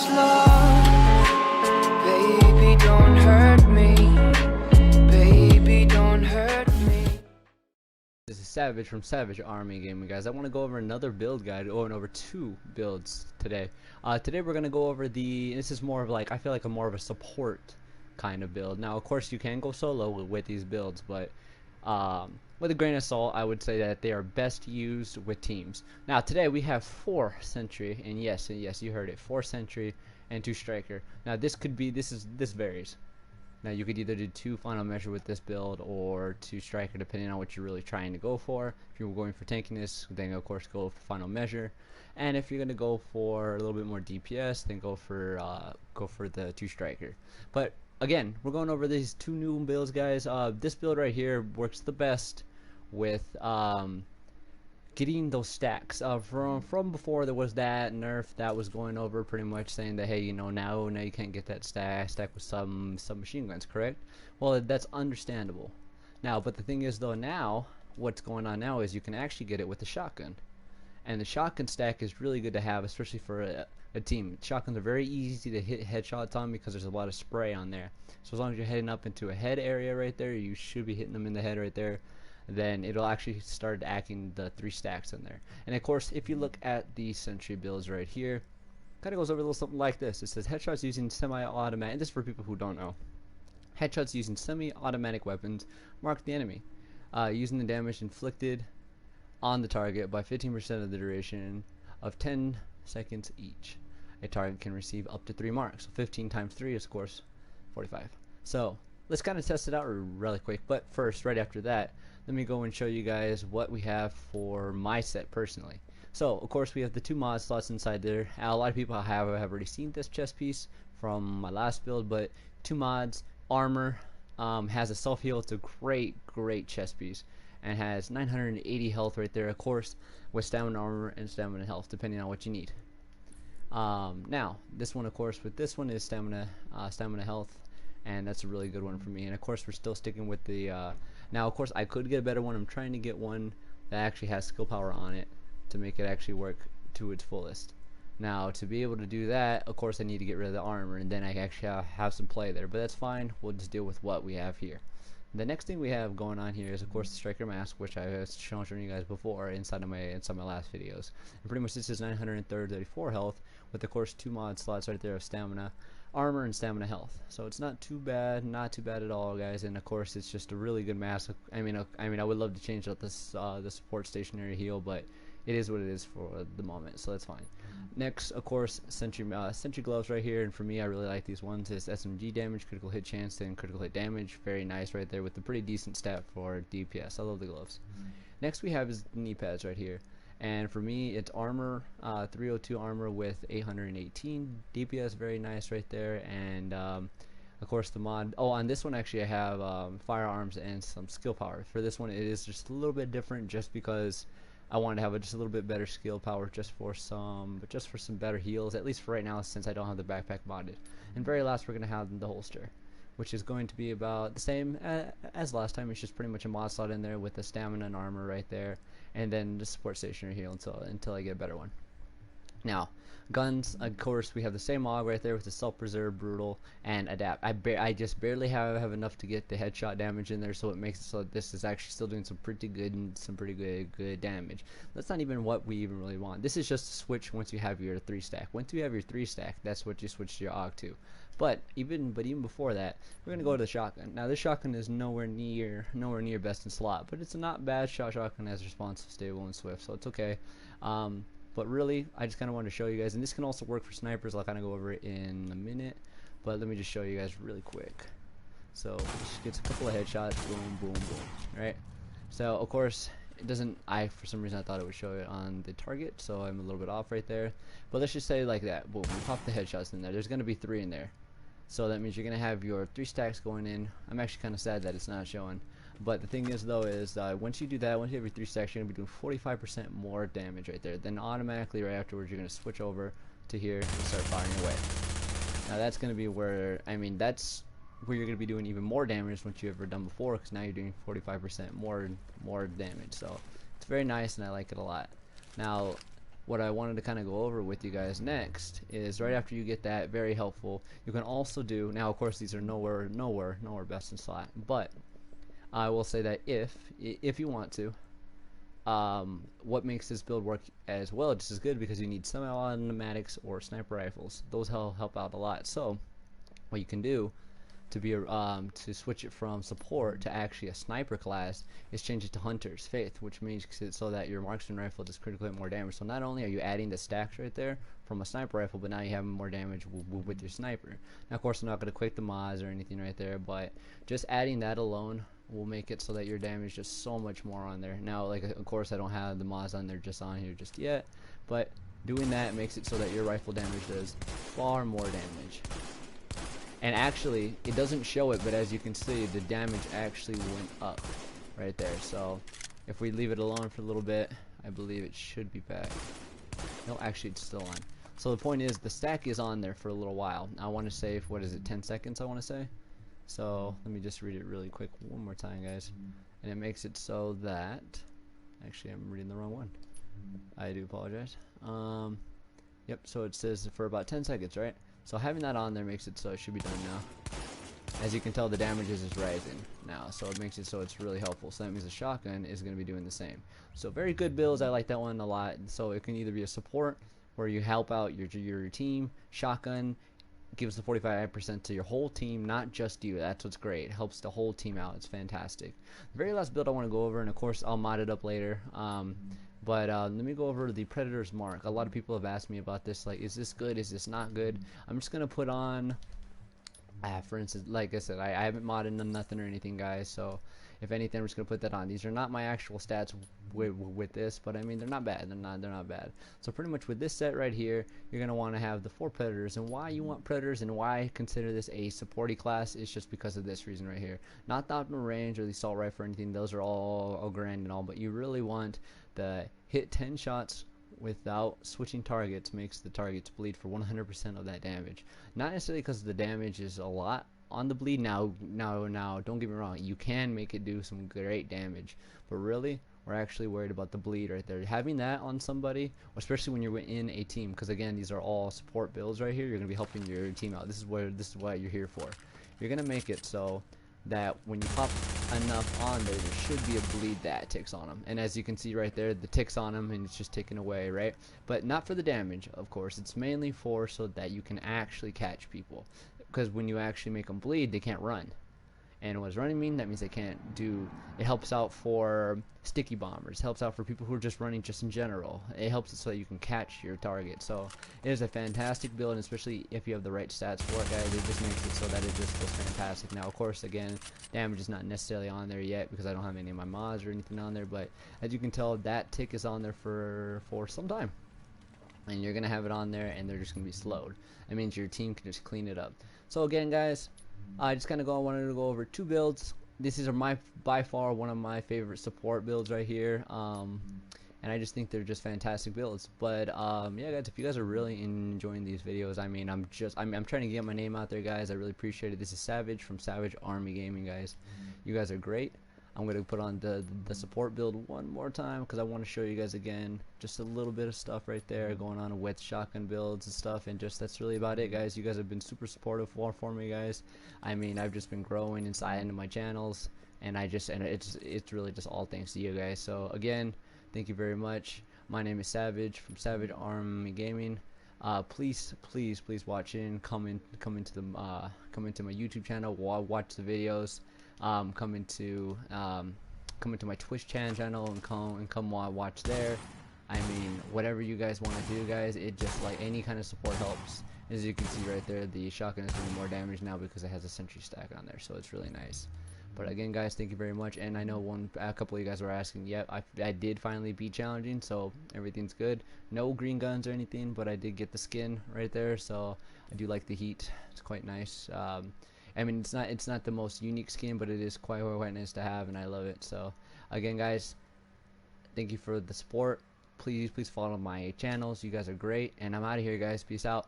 much love. Baby, don't hurt me. Baby, don't hurt me. This is Savage from Savage Army Gaming, guys. I want to go over another build guide, going over 2 builds today. Today we're going to go over this is more of like, I feel like more of a support kind of build. Now, of course, you can go solo with these builds, but with a grain of salt, I would say that they are best used with teams. Now, today we have 4 Sentry, and yes, you heard it, 4 Sentry and 2 Striker. Now, this varies. Now, you could either do 2 Final Measure with this build or 2 Striker, depending on what you're really trying to go for. If you're going for tankiness, then of course go for Final Measure. And if you're going to go for a little bit more DPS, then go for the 2 Striker. But again, we're going over these 2 new builds, guys. This build right here works the best with getting those stacks. From before, there was that nerf that was going over, pretty much saying that, hey, you know, now you can't get that stack with some machine guns, correct? Well, that's understandable. Now, but the thing is, though, now what's going on now is you can actually get it with the shotgun, and the shotgun stack is really good to have, especially for a team. Shotguns are very easy to hit headshots on because there's a lot of spray on there. So as long as you're heading up into a head area right there, you should be hitting them in the head right there. Then it'll actually start acting the 3 stacks in there. And of course, if you look at the Sentry builds right here, kind of goes over a little something like this. It says headshots using semi-automatic, and this is for people who don't know. Headshots using semi-automatic weapons mark the enemy, using the damage inflicted on the target by 15% of the duration of 10 seconds each. A target can receive up to 3 marks. So 15 times 3 is, of course, 45. So let's kind of test it out really quick. But first, right after that, let me go and show you guys what we have for my set personally. So of course we have the 2 mod slots inside there. A lot of people have already seen this chest piece from my last build, but 2 mods. Armor has a self heal. It's a great chest piece, and has 980 health right there, of course, with stamina armor and stamina health, depending on what you need. Now this one, of course, with this one is stamina health, and that's a really good one for me. And of course we're still sticking with the now, of course, I could get a better one. I'm trying to get one that actually has skill power on it to make it actually work to its fullest. Now, to be able to do that, of course, I need to get rid of the armor, and then I actually have some play there. But that's fine. We'll just deal with what we have here. The next thing we have going on here is, of course, the Striker Mask, which I have shown you guys before inside my last videos. And pretty much this is 934 health, with, of course, 2 mod slots right there of stamina, armor, and stamina health. So it's not too bad at all, guys. And of course, it's just a really good mask. I mean, I would love to change out this the support stationary heal, but it is what it is for the moment, so that's fine. Next, of course, Sentry gloves right here, and for me, I really like these ones. It's SMG damage, critical hit chance, and critical hit damage. Very nice right there with a pretty decent stat for DPS. I love the gloves. Next we have is knee pads right here, and for me, it's armor, 302 armor with 818 DPS. Very nice right there. And of course the mod. Oh, on this one actually I have firearms and some skill power. For this one, it is just a little bit different, just because I wanted to have just a little bit better skill power, just for some better heals, at least for right now, since I don't have the backpack modded. And very last, we're going to have the holster, which is going to be about the same as last time. It's just pretty much a mod slot in there with the stamina and armor right there, and then the support stationary heal until I get a better one. Now, guns, of course, we have the same AUG right there with the self-preserve, brutal, and adapt. I just barely have enough to get the headshot damage in there, so it makes it so that this is actually still doing some pretty good damage. That's not even what we even really want. This is just a switch once you have your 3 stack. Once you have your 3 stack, that's what you switch your AUG to. But even before that, we're gonna go to the shotgun. Now this shotgun is nowhere near best in slot, but it's a not bad shotgun, as responsive, stable, and swift, so it's okay. But really, I just kind of wanted to show you guys, and this can also work for snipers. I'll kind of go over it in a minute, but let me just show you guys really quick. So it just gets a couple of headshots, boom, boom, boom, right? So of course it doesn't. For some reason I thought it would show it on the target, so I'm a little bit off right there. But let's just say like that, boom, we pop the headshots in there. There's gonna be 3 in there, so that means you're gonna have your 3 stacks going in. I'm actually kind of sad that it's not showing. But the thing is, though, is once you do that, once you have your 3 stacks, you're going to be doing 45% more damage right there. Then automatically, right afterwards, you're going to switch over to here and start firing away. Now, that's going to be where, that's where you're going to be doing even more damage once you've ever done before, because now you're doing 45% more damage. So, it's very nice, and I like it a lot. Now, what I wanted to kind of go over with you guys next is right after you get that, very helpful, you can also do, now of course these are nowhere best in slot, but I will say that if you want to, what makes this build work as well just as good, because you need semi-automatics or sniper rifles. Those help out a lot. So what you can do to be to switch it from support to actually a sniper class is change it to Hunter's Faith, which makes it so that your marksman rifle does critically hit more damage. So not only are you adding the stacks right there from a sniper rifle, but now you have more damage with your sniper. Now of course I'm not going to quick the mods or anything right there, but just adding that alone will make it so that your damage is so much more on there. Now, like, of course I don't have the mods on there just on here just yet, but doing that makes it so that your rifle damage does far more damage. And actually, it doesn't show it, but as you can see, the damage actually went up right there. So if we leave it alone for a little bit, I believe it should be back. No, actually it's still on. So the point is, the stack is on there for a little while. I want to say, what is it, 10 seconds I want to say? So let me just read it really quick one more time, guys. And it makes it so that, actually I'm reading the wrong one. I do apologize. Yep, so it says for about 10 seconds, right? So having that on there makes it so it should be done now. As you can tell, the damage is just rising now, so it makes it so it's really helpful. So that means the shotgun is going to be doing the same. So very good builds. I like that one a lot. So it can either be a support where you help out your team. Shotgun gives the 45% to your whole team, not just you. That's what's great. It helps the whole team out. It's fantastic. The very last build I want to go over, and of course I'll mod it up later, but let me go over the Predator's Mark. A lot of people have asked me about this, like, is this good, is this not good? I'm just gonna put on, for instance, like I said, I haven't modded nothing or anything, guys, so if anything I'm just gonna put that on. These are not my actual stats with this, but I mean, they're not bad. They're not bad. So pretty much with this set right here, you're gonna want to have the 4 Predators. And why you want Predators and why I consider this a supporty class is just because of this reason right here. Not the optimal range or the assault rifle or anything. Those are all grand and all, but you really want the hit 10 shots without switching targets makes the targets bleed for 100% of that damage. Not necessarily because the damage is a lot on the bleed. Now, don't get me wrong, you can make it do some great damage, but really, we're actually worried about the bleed right there. Having that on somebody, especially when you're in a team, because again, these are all support builds right here. You're gonna be helping your team out. This is what you're here for. You're gonna make it so that when you pop enough on there should be a bleed that ticks on them. And as you can see right there, the ticks on them, and it's just taken away, right? But not for the damage, of course. It's mainly for so that you can actually catch people. Because when you actually make them bleed, they can't run. And what does running mean? That means they can't do. It helps out for sticky bombers. Helps out for people who are just running just in general. It helps it so that you can catch your target. So it is a fantastic build, and especially if you have the right stats for it, guys. It just makes it so that it just feels fantastic. Now, of course, again, damage is not necessarily on there yet because I don't have any of my mods or anything on there. But as you can tell, that tick is on there for some time. And you're gonna have it on there, and they're just gonna be slowed. That means your team can just clean it up. So again, guys, I just wanted to go over 2 builds. This is by far one of my favorite support builds right here, and I just think they're just fantastic builds. But yeah, guys, if you guys are really enjoying these videos, I mean, I'm trying to get my name out there, guys. I really appreciate it. This is Savage from Savage Army Gaming, guys. You guys are great. I'm going to put on the support build one more time because I want to show you guys again just a little bit of stuff right there going on with shotgun builds and stuff, and just that's really about it, guys. You guys have been super supportive for me, guys. I mean, I've just been growing inside into my channels, and it's really just all thanks to you guys. So again, thank you very much. My name is Savage from Savage Army Gaming. Please watch in, come into my YouTube channel, watch the videos. Come into my Twitch channel and come watch there. I mean, whatever you guys want to do, guys, it just, like, any kind of support helps. As you can see right there, the shotgun is doing more damage now because it has a Sentry stack on there, so it's really nice. But again, guys, thank you very much. And I know a couple of you guys were asking, yep, I did finally beat challenging, so everything's good. No green guns or anything, but I did get the skin right there, so I do like the heat. It's quite nice. I mean, it's not the most unique skin, but it is quite nice to have, and I love it. So again, guys, thank you for the support. Please follow my channels. You guys are great, and I'm out of here, guys. Peace out.